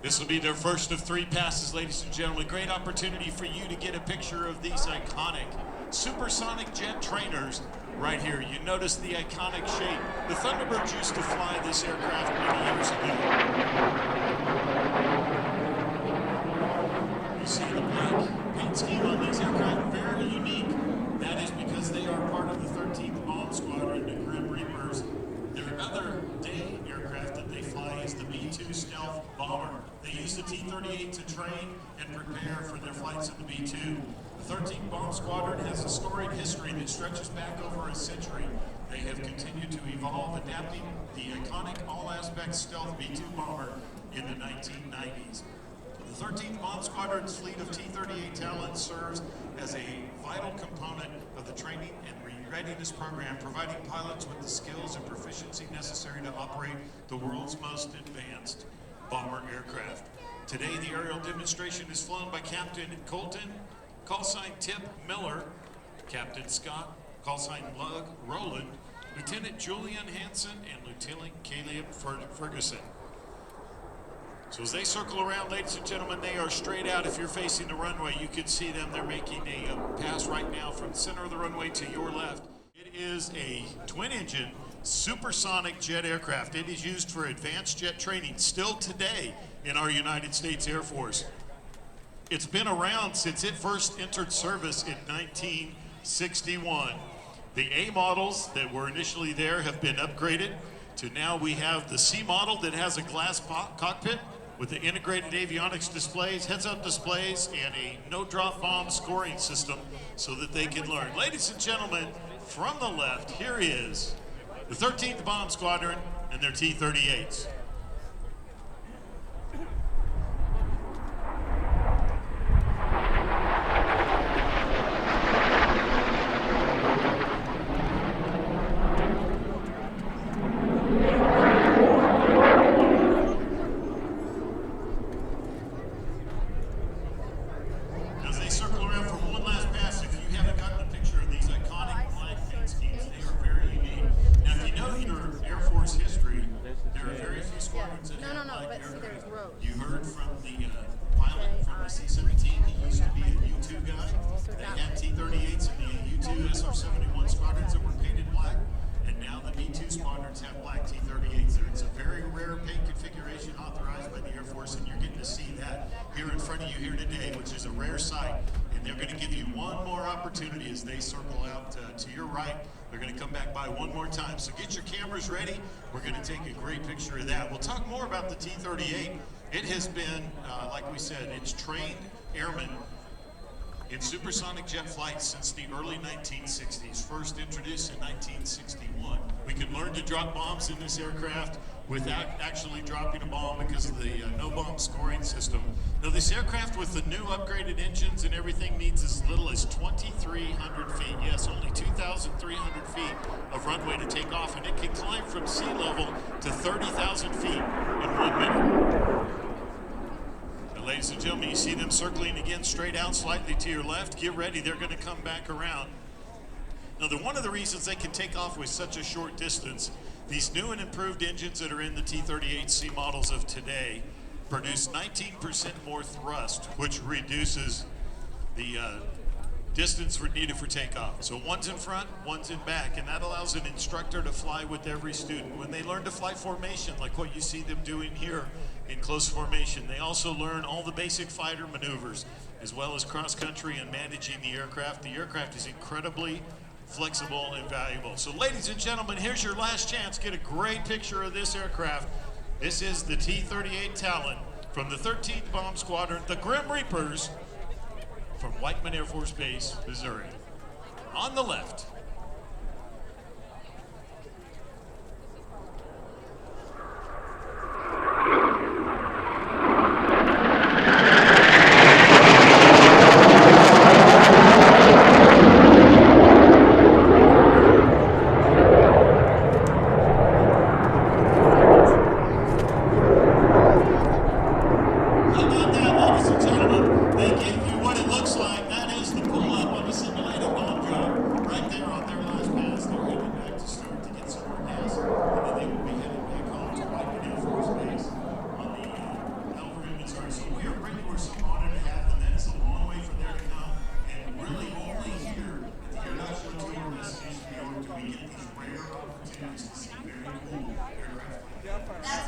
This will be their first of 3 passes, ladies and gentlemen. Great opportunity for you to get a picture of these iconic supersonic jet trainers right here. You notice the iconic shape. The Thunderbirds used to fly this aircraft many years ago. You see the black paint scheme on these aircraft, very unique. That is because they are part of the 13th Bomb Squadron, the Grim Reapers. Their other day aircraft that they fly is the B-2 stealth bomber. They use the T-38 to train and prepare for their flights in the B-2. The 13th Bomb Squadron has a storied history that stretches back over a century. They have continued to evolve, adapting the iconic all-aspect stealth B-2 bomber in the 1990s. The 13th Bomb Squadron's fleet of T-38 Talon serves as a vital component of the training and readiness program, providing pilots with the skills and proficiency necessary to operate the world's most advanced bomber aircraft. Today, the aerial demonstration is flown by Captain Colton, call sign Tip Miller, Captain Scott, call sign Lug Roland, Lieutenant Julian Hansen, and Lieutenant Caleb Ferguson. So as they circle around, ladies and gentlemen, they are straight out. If you're facing the runway, you can see them. They're making a pass right now from the center of the runway to your left. It is a twin-engine supersonic jet aircraft. It is used for advanced jet training still today in our United States Air Force. It's been around since it first entered service in 1961. The A models that were initially there have been upgraded to now we have the C model that has a glass cockpit with the integrated avionics displays, heads-up displays, and a no-drop bomb scoring system so that they can learn. Ladies and gentlemen, from the left, here is the 13th Bomb Squadron and their T-38s. You heard from the pilot from the C-17. He used to be a U-2 guy. They had T-38s in the U-2 SR-71 squadrons that were painted black, and now the B-2 squadrons have black T-38s. It's a very rare paint configuration authorized by the Air Force, and you're getting to see that here in front of you here today, which is a rare sight. And they're going to give you one more opportunity as they circle out to your right. They're going to come back by one more time. So get your cameras ready. We're going to take a great picture of that. We'll talk more about the T-38. It has been, like we said, it's trained airmen in supersonic jet flight since the early 1960s, first introduced in 1961. We can learn to drop bombs in this aircraft without actually dropping a bomb because of the no-bomb scoring system. Now, this aircraft with the new upgraded engines and everything needs as little as 2,300 feet. Yes, only 2,300 feet of runway to take off, and it can climb from sea level to 30,000 feet in 1 minute. Ladies and gentlemen, you see them circling again straight out slightly to your left. Get ready, they're going to come back around. Now, one of the reasons they can take off with such a short distance, these new and improved engines that are in the T-38C models of today produce 19% more thrust, which reduces the distance needed for takeoff. So one's in front, one's in back, and that allows an instructor to fly with every student. When they learn to fly formation, like what you see them doing here in close formation, they also learn all the basic fighter maneuvers, as well as cross-country and managing the aircraft. The aircraft is incredibly flexible and valuable. So ladies and gentlemen, here's your last chance. Get a great picture of this aircraft. This is the T-38 Talon from the 13th Bomb Squadron, the Grim Reapers, from Whiteman Air Force Base, Missouri. On the left. Right there on everybody were so honored to have them. That is a long way for there to come, and really only here at the International Tour Destination New York do we get these rare opportunities to see very cool aircraft.